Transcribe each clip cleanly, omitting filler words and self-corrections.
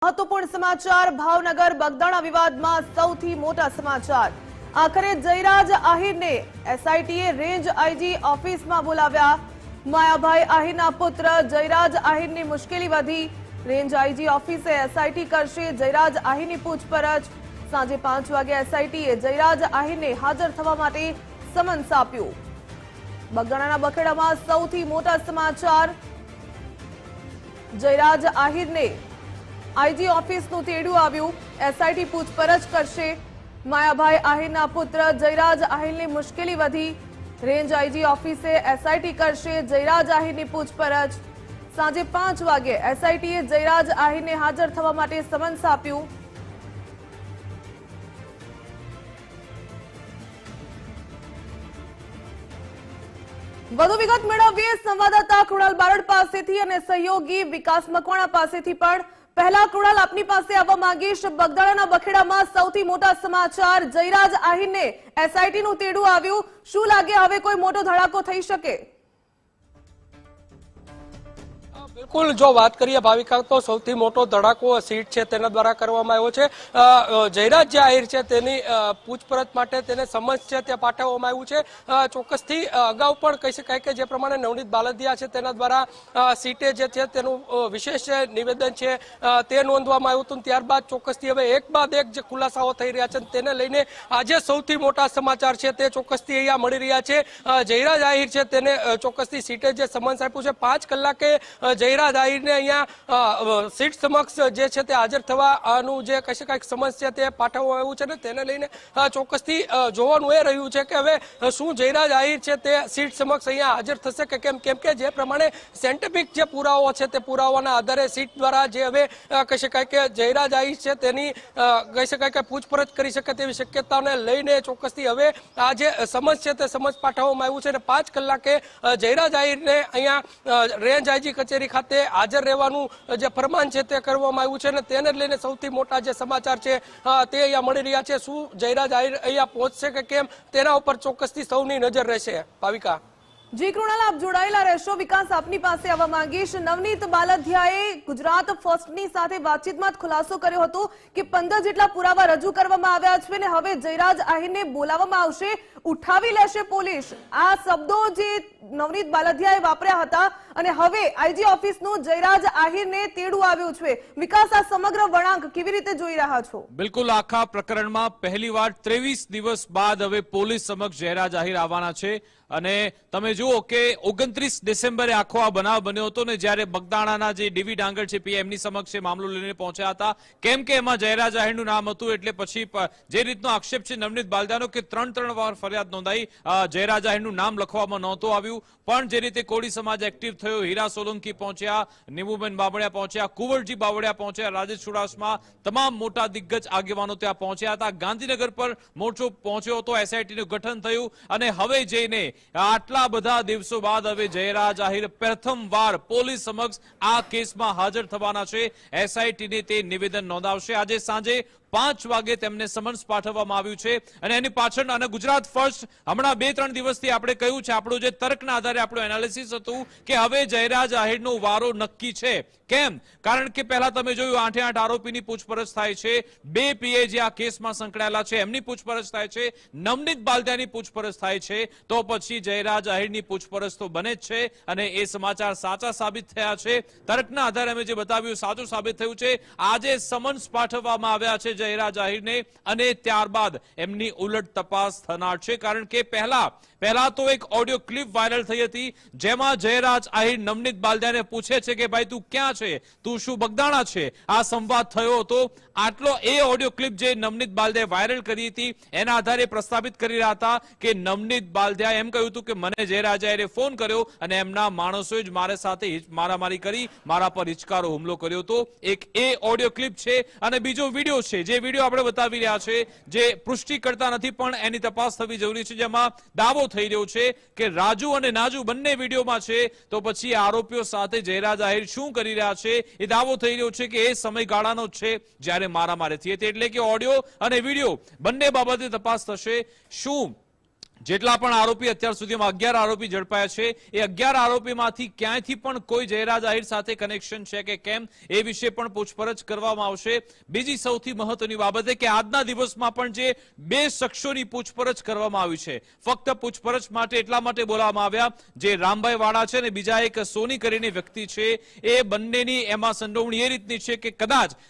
महत्वपूर्ण समाचार भावनगर बगदाणा विवाद में सौथी मोटा समाचार। आखरे जयराज आहिर ने एसआईटीए रेंज आईजी ऑफिस में बोलाव्या। मायाभाई आहिरना पुत्र जयराज आहिर की मुश्केली वधी। रेंज आईजी ऑफिसे एसआईटी करशे जयराज आहिर की पूछपरछ। सांजे 5 वागे एसआईटीए जयराज आहिर ने हाजर थवा माटे समन्स आप्युं। बगदाणाना बखेडामां सौथी मोटा समाचार। जयराज आहिर ने आईजी ऑफिस नु तेड़ू आव्યું। एसआईटी पूछपरछ करशे। मायाभाई आहिरना पुत्र जयराज आहिरनी मुश्केली वधी। रेंज आईजी ऑफिसे एसआईटी करशे जयराज आहिरनी पूछपरछ। सांजे 5 वागे एसआईटीए जयराज आहिरने हाजर थवा माटे समन्स आप्યું। વધુ વિગત મેળવીએ સંવાદદાતા કૃણાલ બારડ પાસેથી અને સહયોગી વિકાસ મકવાણા પાસેથી પણ। પહેલા કૃણાલ આપની પાસે આવવા માંગીશ। બગદાણાના બખેડામાં સૌથી મોટા સમાચાર જયરાજ આહિરને એસઆઈટી નું તેડું આવ્યું। શું લાગે હવે કોઈ મોટો ધડાકો થઈ શકે? बिल्कुल जो बात करिए भाविका तो सौथी मोटो धड़ाको सीट छे तेना द्वारा करवामां आव्यो छे। जयराज जे आहिर छे तेनी पूछपरछ माटे तेने समन्स छे ते पाठववामां आव्युं छे। ચોક્કસથી અગાઉ પણ કહી શકાય કે જે પ્રમાણે નવનીત બાલદિયા છે તેના દ્વારા સીટે જે છે તેનું વિશેષ નિવેદન છે તે નોંધવામાં આવ્યું હતું। ત્યારબાદ ચોક્કસથી હવે એક બાદ એક જે ખુલાસાઓ થઈ રહ્યા છે તેને લઈને આજે સૌથી મોટા સમાચાર છે તે ચોક્કસથી અહીંયા મળી રહ્યા છે। જયરાજ આહિર છે તેને ચોક્કસથી સીટે જે સમન્સ આપ્યું છે 5 કલાકે જયરાજ આહિરને અહીંયા સીટ સમક્ષ જે છે તે હાજર થવાનું જે કહી શકાય સમન્સ છે તે પાઠવવામાં આવ્યું છે ને તેને લઈને ચોક્કસથી જોવાનું એ રહ્યું છે કે હવે શું જયરાજ આહિર છે તે સીટ સમક્ષ અહીંયા હાજર થશે કે કેમ કે જે પ્રમાણે સાયન્ટિફિક જે પુરાવાઓ છે તે પુરાવાના આધારે સીટ દ્વારા જે હવે કહી શકાય કે જયરાજ આહિર છે તેની કહી શકાય કે પૂછપરછ કરી શકે તેવી શક્યતાઓને લઈને ચોક્કસથી હવે આ જે સમન્સ છે તે સમન્સ પાઠવવામાં આવ્યું છે અને 5 કલાકે જયરાજ આહિરને અહીંયા રેન્જ આઈજી કચેરી ખાતે હાજર રહેવાનું જે ફરમાન છે તે કરવામાં આવ્યું છે અને તેને લઈને સૌથી મોટા જે સમાચાર છે તે અહીંયા મળી રહ્યા છે। શું જયરાજ આહિર અહીંયા પહોંચશે કે કેમ તેના ઉપર ચોક્કસથી સૌની નજર રહેશે। ભાવિકા જી કૃણાલ આપ જોડાયેલા રહેશો। વિકાસ આપની પાસે આવવા માંગીશ। નવનીત બાલદિયાએ ગુજરાત ફર્સ્ટની સાથે વાતચીતમાં ખુલાસો કર્યો હતો કે 15 જેટલા પુરાવા રજૂ કરવામાં આવ્યા છે અને હવે જયરાજ આહિરને બોલાવવામાં આવશે, ઉઠાવી લેશે પોલીસ। આ શબ્દો જે નવનીત બાલદિયાએ વાપર્યા હતા અને હવે આઈજી ઓફિસનું જયરાજ આહિરને તેડું આવ્યું છે। વિકાસ આ સમગ્ર વળાંક કેવી રીતે જોઈ રહ્યા છો? બિલકુલ આખા પ્રકરણમાં પહેલીવાર 23 દિવસ બાદ હવે પોલીસ સમક્ષ જયરાજ આહિર આવવાના છે અને તમે જુઓ કે 29 ડિસેમ્બરે આખો આ બનાવ બન્યો હતો ને જ્યારે બગદાણાના જે ડીવી ડાંગર છે પીએમની સમક્ષ મામલો લઈને પહોંચ્યા હતા કેમ કે એમાં જયરાજ આહિરનું નામ હતું એટલે પછી જે રીતનો આક્ષેપ છે નવનીત બાલદિયાનો કે 3 વાર ફરિયાદ નોંધાઈ જયરાજ આહિરનું નામ લખવામાં નહોતું આવ્યું પણ જે રીતે કોળી સમાજ એક્ટિવ થયો, હીરા સોલંકી પહોંચ્યા, નીમુબેન બાવળિયા પહોંચ્યા, કુંવરજી બાવળિયા પહોંચ્યા, રાજેશ ચુડાસમા તમામ મોટા દિગ્ગજ આગેવાનો ત્યાં પહોંચ્યા હતા। ગાંધીનગર પર મોરચો પહોંચ્યો હતો, એસઆઈટીનું ગઠન થયું અને હવે જઈને આટલા બધા દિવસો બાદ હવે જયરાજ આહિર પ્રથમવાર પોલીસ સમક્ષ આ કેસમાં હાજર થવાના છે। એસઆઈટીને તે નિવેદન નોંધાવશે। આજે સાંજે 5 વાગે તેમને સમન્સ પાઠવવામાં આવ્યું છે અને એની પાછળ અને ગુજરાત ફર્સ્ટ હમણાં 2-3 દિવસથી આપણે કહ્યું છે આપણું જે તર્કના આધારે આપણું એનાલિસિસ હતું કે હવે જયરાજ આહિરનો વારો નક્કી છે। કેમ? કારણ કે પહેલા તમે જોયું 8 આરોપીની પૂછપરછ થાય છે, 2 પીએ જે આ કેસમાં સંકળાયેલા છે એમની પૂછપરછ થાય છે, નવનીત બાલદિયાની પૂછપરછ થાય છે તો પછી જયરાજ આહિરની પૂછપરછ તો બને જ છે અને એ સમાચાર સાચા સાબિત થયા છે। તર્કના આધારે અમે જે બતાવ્યું સાચું સાબિત થયું છે। આજે સમન્સ પાઠવવામાં આવ્યા છે જયરાજ આહિરને અને ત્યારબાદ એમની ઉલટ તપાસ થનાર છે કારણ કે પહેલા તો એક ઓડિયો ક્લિપ વાયરલ થઈ હતી જેમાં જયરાજ આહિર નવનીત બાલદિયાને પૂછે છે કે ભાઈ તું ક્યાં છે, તું શું બગદાણા છે, આ સંવાદ થયો હતો। આટલો એ ઓડિયો ક્લિપ જે નવનીત બાલદિયાએ વાયરલ કરી હતી એના આધારે પ્રસ્તાવિત કરી રહ્યા હતા કે નવનીત બાલદિયાએ એમ કહ્યું હતું કે મને જયરાજ આહિરે ફોન કર્યો અને એમના માણસોએ જ મારા સાથે મારામારી કરી, મારા પર હિચકારો હુમલો કર્યો હતો। એક એ ઓડિયો ક્લિપ છે અને બીજો વિડીયો છે જે વિડીયો આપણે બતાવી રહ્યા છે જે પુષ્ટિ કરતા નથી પણ એની તપાસ થવી જરૂરી છે જેમાં દાવો થઈ રહ્યો છે કે રાજુ અને નાજુ બંને વિડીયોમાં છે તો પછી આરોપીઓ સાથે જયરાજ આહિર શું કરી રહ્યા છે એ દાવો થઈ રહ્યો છે કે એ સમયગાળાનો છે જ્યારે મારામારી થઈ હતી એટલે કે ઓડિયો અને વિડીયો બંને બાબતે તપાસ થશે। શું જેટલા પણ આરોપી અત્યાર સુધીમાં 11 આરોપી ઝડપાયા છે એ 11 આરોપીમાંથી ક્યાંયથી પણ કોઈ જયરાજ આહિર સાથે કનેક્શન છે કે કેમ એ વિશે પણ પૂછપરછ કરવામાં આવશે. બીજી સૌથી મહત્વની બાબત કે આજના દિવસમાં પણ જે 2 શખ્સોની પૂછપરછ કરવામાં આવી છે, ફક્ત પૂછપરછ માટે એટલા માટે બોલાવવામાં આવ્યા, જે રામભાઈ વાળા છે ને બીજા એક સોની કરીને વ્યક્તિ છે, એ બંનેની એમાં સંડોવણી એ રીતની છે કે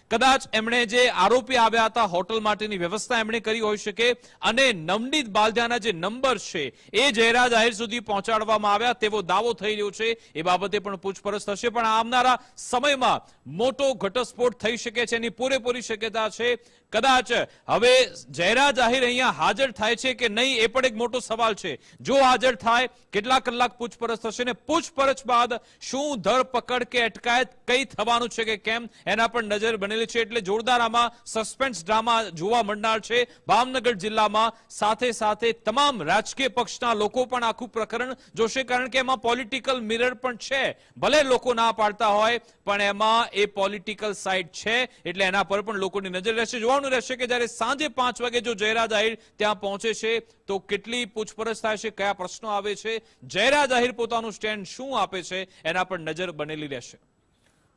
કદાચ એમણે જે આરોપી આવ્યા હતા હોટલ માટેની વ્યવસ્થા એમણે કરી હોઈ શકે અને નવનીત બાલદિયાના જે નંબર છે એ જયરાજ આહિર સુધી પહોંચાડવામાં આવ્યા તેવો દાવો થઈ રહ્યો છે. એ બાબતે પણ પૂછપરછ થશે, પણ આવનારા સમયમાં મોટો ઘટસ્ફોટ થઈ શકે છે એની પૂરેપૂરી શક્યતા છે. કદાચ હવે જયરાજ આહિર અહીંયા હાજર થાય છે કે નહીં એ પણ એક મોટો સવાલ છે. જો હાજર થાય કેટલા કલાક પૂછપરછ થશે ને પૂછપરછ બાદ શું ધરપકડ કે અટકાયત કઈ થવાનું છે કે કેમ એના પર નજર બનેલી છે. એટલે જોરદાર આમાં સસ્પેન્સ ડ્રામા જોવા મળનાર છે ભાવનગર જિલ્લામાં. સાથે સાથે તમામ રાજકીય પક્ષના લોકો પણ આખું પ્રકરણ જોશે, કારણ કે એમાં પોલિટિકલ મિરર પણ છે. ભલે લોકો ના પાડતા હોય પણ એમાં એ પોલિટિકલ સાઇડ છે, એટલે એના પર પણ લોકોની નજર રહેશે. જોવાનું રહેશે કે જ્યારે સાંજે 5 વાગે જો જયરાજ આહિર ત્યાં પહોંચે છે તો કેટલી પૂછપરછ થાય છે, કયા પ્રશ્નો આવે છે, જયરાજ આહિર પોતાનું સ્ટેન્ડ શું આપે છે એના પર નજર બનેલી રહેશે.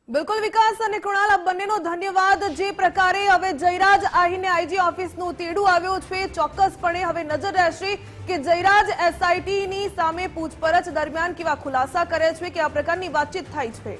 બિલકુલ વિકાસ અને કૃણાલ, આપ બંનેનો ધન્યવાદ. જે પ્રકારે હવે જયરાજ આહિરને આઈજી ઓફિસનું તેડું આવ્યું છે, ચોક્કસપણે હવે નજર રહેશે કે જયરાજ એસઆઈટીની સામે પૂછપરછ દરમિયાન કેવા ખુલાસા કરે છે, કે આ પ્રકારની વાતચીત થાય છે.